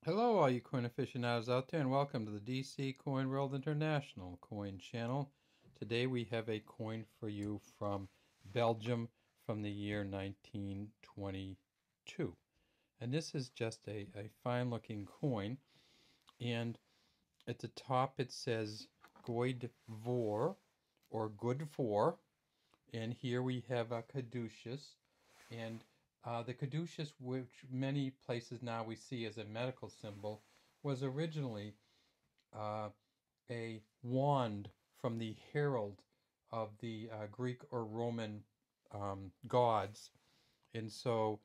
Hello, all you coin aficionados out there, and welcome to the DC Coin World International coin channel. Today we have a coin for you from Belgium from the year 1922. And this is just a fine-looking coin. And at the top it says Goed voor, or good for. And here we have a caduceus. And the caduceus, which many places now we see as a medical symbol, was originally a wand from the herald of the Greek or Roman gods. And so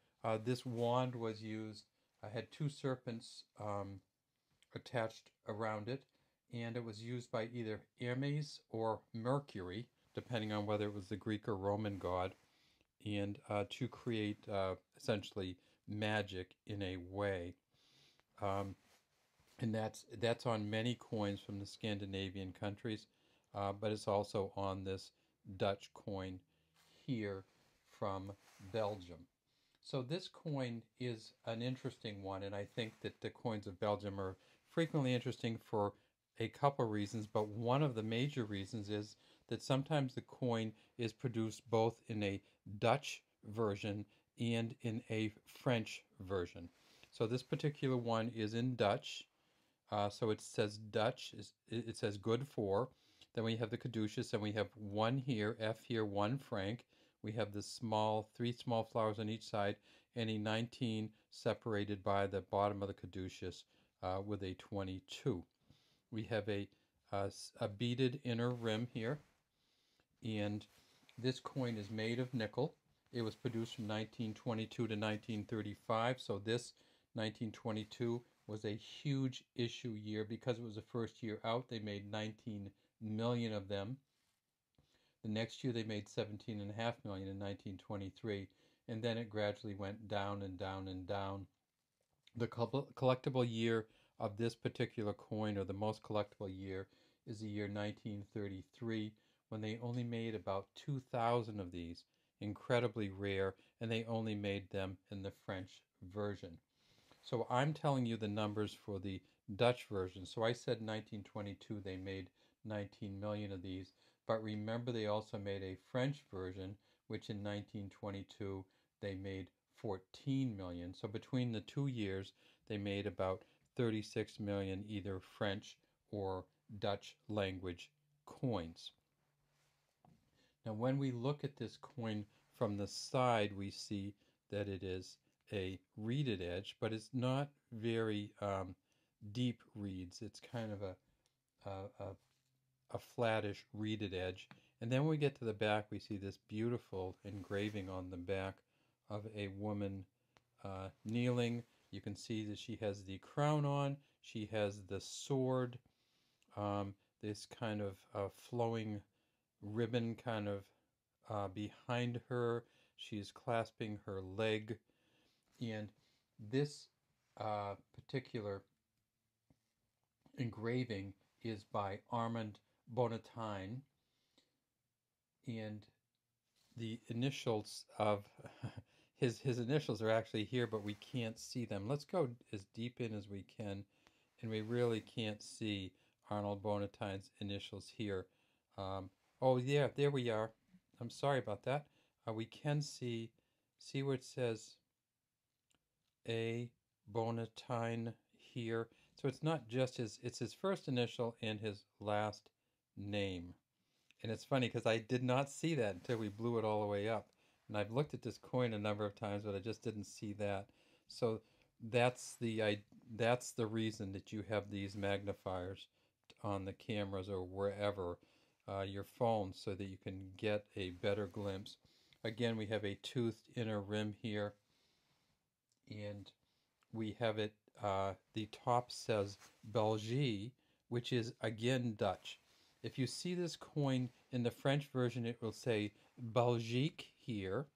this wand was used, had two serpents attached around it, and it was used by either Hermes or Mercury, depending on whether it was the Greek or Roman god, and to create essentially magic in a way. And that's on many coins from the Scandinavian countries, but it's also on this Dutch coin here from Belgium. So this coin is an interesting one, and I think that the coins of Belgium are frequently interesting for a couple reasons, but one of the major reasons is that sometimes the coin is produced both in a Dutch version and in a French version. So this particular one is in Dutch. So it says Dutch, it says good for. Then we have the caduceus, and we have one here, F here, one franc. We have the three small flowers on each side, and a 19 separated by the bottom of the caduceus with a 22. We have a beaded inner rim here, and this coin is made of nickel. It was produced from 1922 to 1935, so this 1922 was a huge issue year because it was the first year out. They made 19 million of them. The next year they made 17.5 million in 1923, and then it gradually went down and down and down. The collectible year of this particular coin, or the most collectible year, is the year 1933, when they only made about 2,000 of these, incredibly rare, and they only made them in the French version. So I'm telling you the numbers for the Dutch version. So I said 1922 they made 19 million of these, but remember they also made a French version, which in 1922 they made 14 million. So between the 2 years they made about 36 million either French or Dutch language coins. Now when we look at this coin from the side, we see that it is a reeded edge, but it's not very deep reeds. It's kind of a flattish reeded edge. And then when we get to the back, we see this beautiful engraving on the back of a woman kneeling. You can see that she has the crown on. She has the sword, this kind of flowing ribbon kind of behind her. She's clasping her leg. And this particular engraving is by Armand Bonatine, and the initials of his initials are actually here, but we can't see them. Let's go as deep in as we can, and we really can't see Arnold Bonatine's initials here. Oh yeah, there we are. I'm sorry about that. We can see where it says A. Bonatine here. So it's not just it's his first initial and his last name. And it's funny because I did not see that until we blew it all the way up. And I've looked at this coin a number of times, but I just didn't see that. So that's the reason that you have these magnifiers on the cameras or wherever, your phone, so that you can get a better glimpse. Again, we have a toothed inner rim here, and we have it, the top says Belgium, which is again Dutch. If you see this coin in the French version, it will say Belgique here,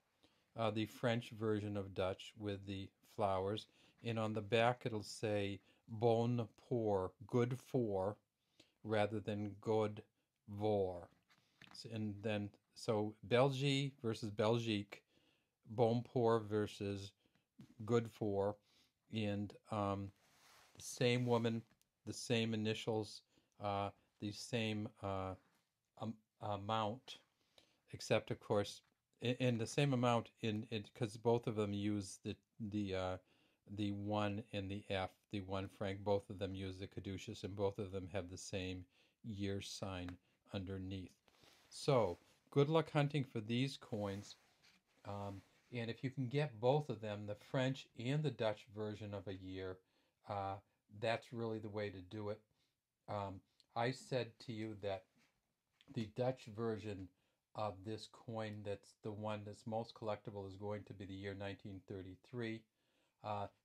the French version of Dutch with the flowers. And on the back it'll say bon pour, good for, rather than good voor. And then, so Belgique versus Belgique, bon pour versus good for, and the same woman, the same initials, the same amount, except of course in the same amount in it, because both of them use the 1 and the F, the 1 franc. Both of them use the caduceus, and both of them have the same year sign underneath. So good luck hunting for these coins. And if you can get both of them, the French and the Dutch version of a year, uh, that's really the way to do it. Um, I said to you that the Dutch version of this coin, that's the one that's most collectible, is going to be the year 1933.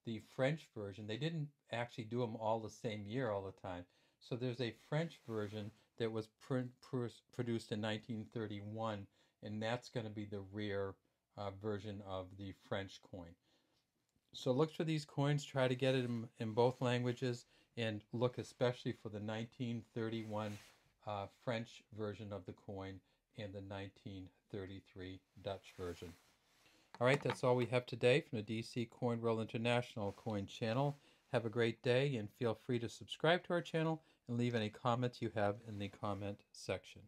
The French version, they didn't actually do them all the same year all the time. So there's a French version that was produced in 1931, and that's going to be the rare version of the French coin. So look for these coins, try to get it in both languages, and look especially for the 1931 French version of the coin and the 1933 Dutch version. All right, that's all we have today from the DC Coin World International Coin channel. Have a great day, and feel free to subscribe to our channel and leave any comments you have in the comment section.